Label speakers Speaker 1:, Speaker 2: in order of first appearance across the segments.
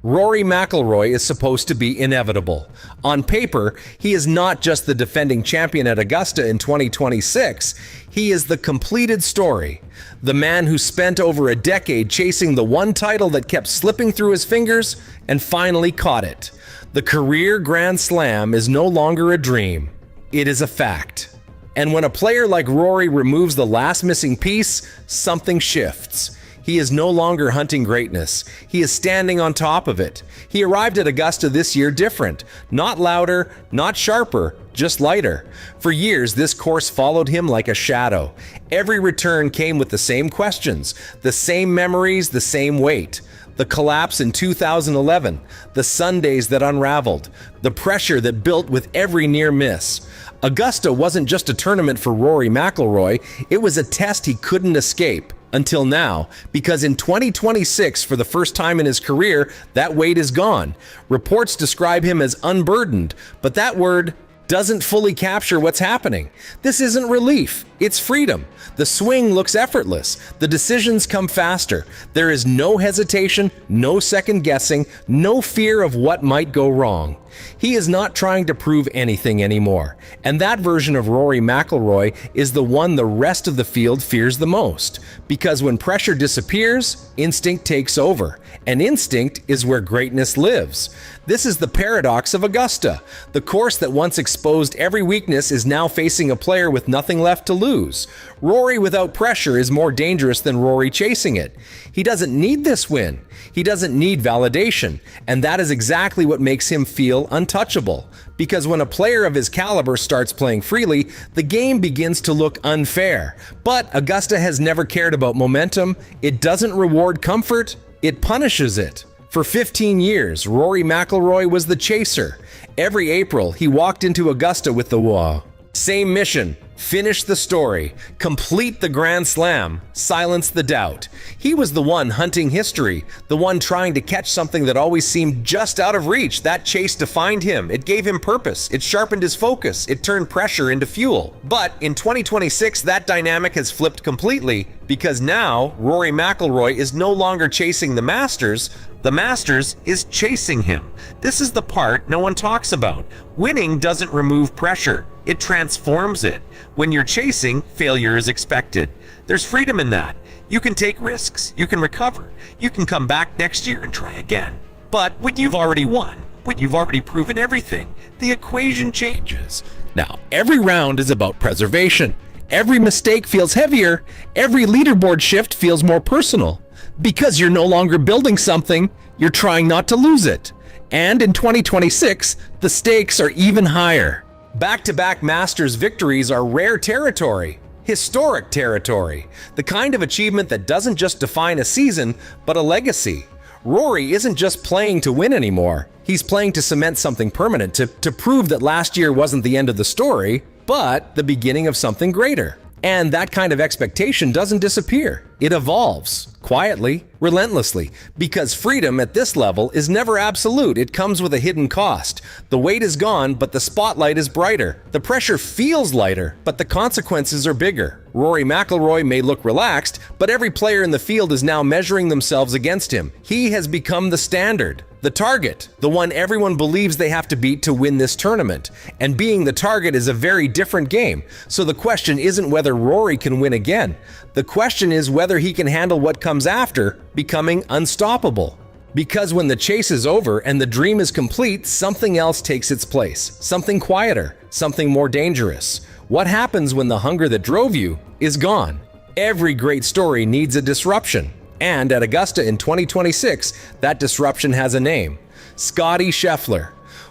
Speaker 1: Rory McIlroy is supposed to be inevitable. On paper, he is not just the defending champion at Augusta in 2026, he is the completed story. The man who spent over a decade chasing the one title that kept slipping through his fingers and finally caught it. The career Grand Slam is no longer a dream, it is a fact. And when a player like Rory removes the last missing piece, something shifts. He is no longer hunting greatness. He is standing on top of it. He arrived at Augusta this year different. Not louder, not sharper, just lighter. For years, this course followed him like a shadow. Every return came with the same questions, the same memories, the same weight. The collapse in 2011, the Sundays that unraveled, the pressure that built with every near miss. Augusta wasn't just a tournament for Rory McIlroy, it was a test he couldn't escape. Until now, because in 2026, for the first time in his career, that weight is gone. Reports describe him as unburdened, but that word doesn't fully capture what's happening. This isn't relief, it's freedom. The swing looks effortless. The decisions come faster. There is no hesitation, no second guessing, no fear of what might go wrong. He is not trying to prove anything anymore. And that version of Rory McIlroy is the one the rest of the field fears the most. Because when pressure disappears, instinct takes over. And instinct is where greatness lives. This is the paradox of Augusta. The course that once exposed every weakness is now facing a player with nothing left to lose. Rory without pressure is more dangerous than Rory chasing it. He doesn't need this win. He doesn't need validation. And that is exactly what makes him feel untouchable. Because when a player of his caliber starts playing freely, the game begins to look unfair. But Augusta has never cared about momentum. It doesn't reward comfort, it punishes it. For 15 years, Rory McIlroy was the chaser. Every April, he walked into Augusta with the same mission: finish the story, complete the Grand Slam, silence the doubt. He was the one hunting history, the one trying to catch something that always seemed just out of reach. That chase defined him. It gave him purpose. It sharpened his focus. It turned pressure into fuel. But in 2026, that dynamic has flipped completely, because now Rory McIlroy is no longer chasing the Masters is chasing him. This is the part no one talks about. Winning doesn't remove pressure. It transforms it. When you're chasing, failure is expected. There's freedom in that. You can take risks. You can recover. You can come back next year and try again. But when you've already won, when you've already proven everything, the equation changes. Now, every round is about preservation. Every mistake feels heavier. Every leaderboard shift feels more personal. Because you're no longer building something, you're trying not to lose it. And in 2026, the stakes are even higher. Back-to-back Masters victories are rare territory, historic territory, the kind of achievement that doesn't just define a season, but a legacy. Rory isn't just playing to win anymore. He's playing to cement something permanent, to prove that last year wasn't the end of the story, but the beginning of something greater. And that kind of expectation doesn't disappear. It evolves, quietly, relentlessly, because freedom at this level is never absolute. It comes with a hidden cost. The weight is gone, but the spotlight is brighter. The pressure feels lighter, but the consequences are bigger. Rory McIlroy may look relaxed, but every player in the field is now measuring themselves against him. He has become the standard, the target, the one everyone believes they have to beat to win this tournament. And being the target is a very different game. So the question isn't whether Rory can win again. The question is whether he can handle what comes after, becoming unstoppable. Because when the chase is over and the dream is complete, something else takes its place. Something quieter, something more dangerous. What happens when the hunger that drove you is gone? Every great story needs a disruption. And at Augusta in 2026, that disruption has a name: Scottie Scheffler.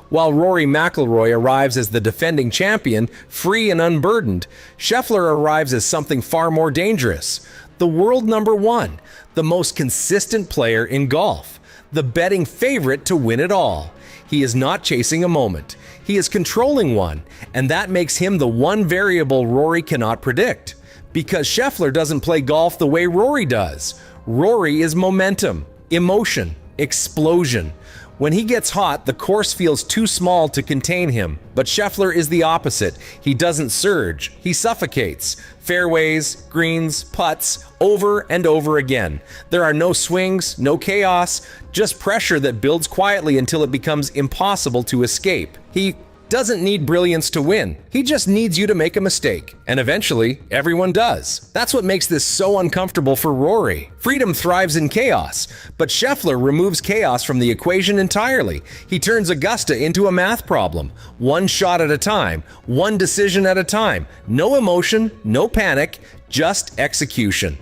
Speaker 1: While Rory McIlroy arrives as the defending champion, free and unburdened, Scheffler arrives as something far more dangerous. The world number one, the most consistent player in golf, the betting favorite to win it all. He is not chasing a moment. He is controlling one, and that makes him the one variable Rory cannot predict. Because Scheffler doesn't play golf the way Rory does. Rory is momentum, emotion, explosion. When he gets hot, the course feels too small to contain him. But Scheffler is the opposite. He doesn't surge, he suffocates. Fairways, greens, putts, over and over again. There are no swings, no chaos, just pressure that builds quietly until it becomes impossible to escape. He doesn't need brilliance to win. He just needs you to make a mistake. And eventually, everyone does. That's what makes this so uncomfortable for Rory. Freedom thrives in chaos, but Scheffler removes chaos from the equation entirely. He turns Augusta into a math problem. One shot at a time, one decision at a time. No emotion, no panic, just execution.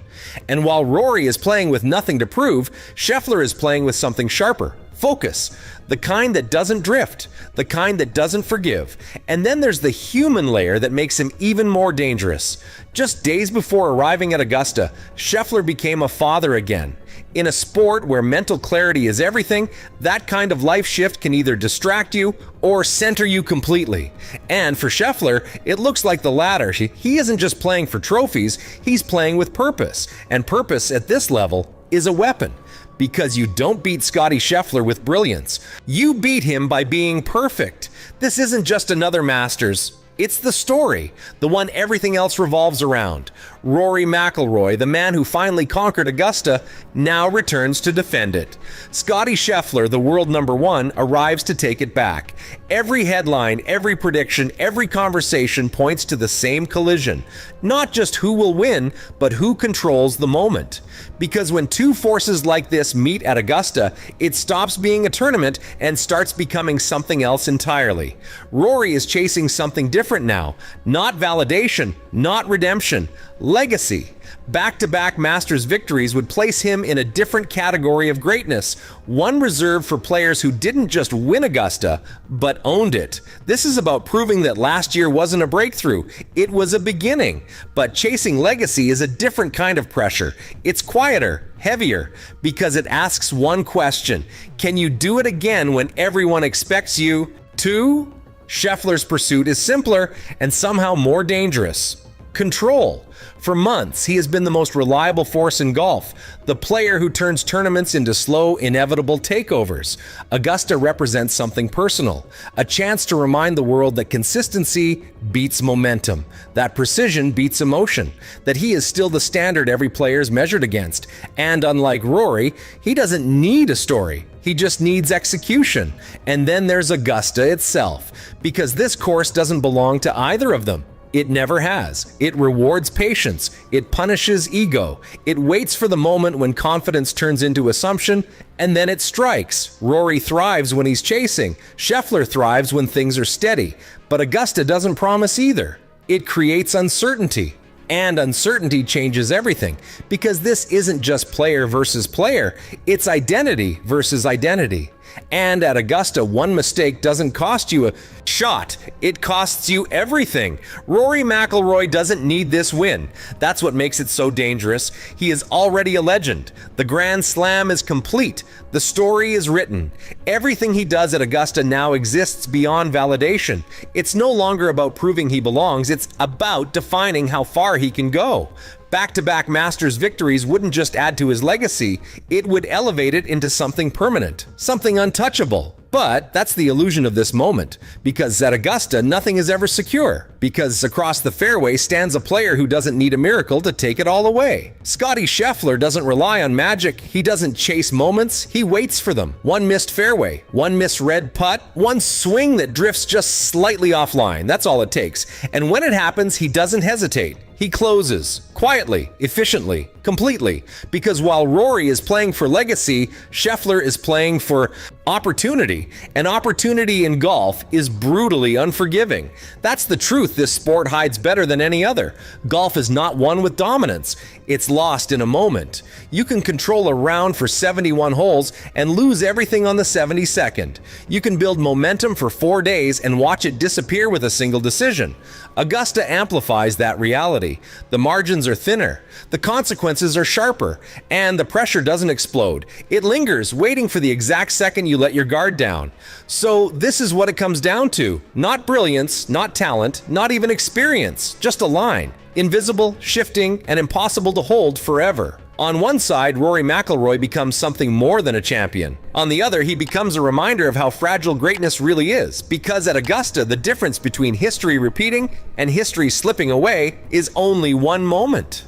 Speaker 1: And while Rory is playing with nothing to prove, Scheffler is playing with something sharper. Focus. The kind that doesn't drift, the kind that doesn't forgive. And then there's the human layer that makes him even more dangerous. Just days before arriving at Augusta, Scheffler became a father again. In a sport where mental clarity is everything, that kind of life shift can either distract you or center you completely. And for Scheffler, it looks like the latter. He isn't just playing for trophies, he's playing with purpose. And purpose at this level is a weapon. Because you don't beat Scottie Scheffler with brilliance. You beat him by being perfect. This isn't just another Masters. It's the story, the one everything else revolves around. Rory McIlroy, the man who finally conquered Augusta, now returns to defend it. Scottie Scheffler, the world number one, arrives to take it back. Every headline, every prediction, every conversation points to the same collision. Not just who will win, but who controls the moment. Because when two forces like this meet at Augusta, it stops being a tournament and starts becoming something else entirely. Rory is chasing something different now. Not validation, not redemption. Legacy. Back-to-back Masters victories would place him in a different category of greatness, one reserved for players who didn't just win Augusta, but owned it. This is about proving that last year wasn't a breakthrough, it was a beginning. But chasing legacy is a different kind of pressure. It's quieter, heavier, because it asks one question: can you do it again when everyone expects you to? Scheffler's pursuit is simpler and somehow more dangerous. Control. For months, he has been the most reliable force in golf, the player who turns tournaments into slow, inevitable takeovers. Augusta represents something personal, a chance to remind the world that consistency beats momentum, that precision beats emotion, that he is still the standard every player is measured against. And unlike Rory, he doesn't need a story. He just needs execution. And then there's Augusta itself, because this course doesn't belong to either of them. It never has. It rewards patience. It punishes ego. It waits for the moment when confidence turns into assumption, and then it strikes. Rory thrives when he's chasing. Scheffler thrives when things are steady. But Augusta doesn't promise either. It creates uncertainty. And uncertainty changes everything, because this isn't just player versus player, it's identity versus identity. And at Augusta, one mistake doesn't cost you a shot, it costs you everything. Rory McIlroy doesn't need this win. That's what makes it so dangerous. He is already a legend. The Grand Slam is complete. The story is written. Everything he does at Augusta now exists beyond validation. It's no longer about proving he belongs, it's about defining how far he can go. Back-to-back Masters victories wouldn't just add to his legacy, it would elevate it into something permanent, something untouchable. But that's the illusion of this moment, because at Augusta, nothing is ever secure, because across the fairway stands a player who doesn't need a miracle to take it all away. Scottie Scheffler doesn't rely on magic, he doesn't chase moments, he waits for them. One missed fairway, one misread putt, one swing that drifts just slightly offline, that's all it takes. And when it happens, he doesn't hesitate. He closes, quietly, efficiently, completely, because while Rory is playing for legacy, Scheffler is playing for opportunity. And opportunity in golf is brutally unforgiving. That's the truth this sport hides better than any other. Golf is not won with dominance. It's lost in a moment. You can control a round for 71 holes and lose everything on the 72nd. You can build momentum for 4 days and watch it disappear with a single decision. Augusta amplifies that reality. The margins are thinner, the consequences are sharper, and the pressure doesn't explode. It lingers, waiting for the exact second you let your guard down. So this is what it comes down to. Not brilliance, not talent, not even experience, just a line. Invisible, shifting, and impossible to hold forever. On one side, Rory McIlroy becomes something more than a champion. On the other, he becomes a reminder of how fragile greatness really is, because at Augusta, the difference between history repeating and history slipping away is only one moment.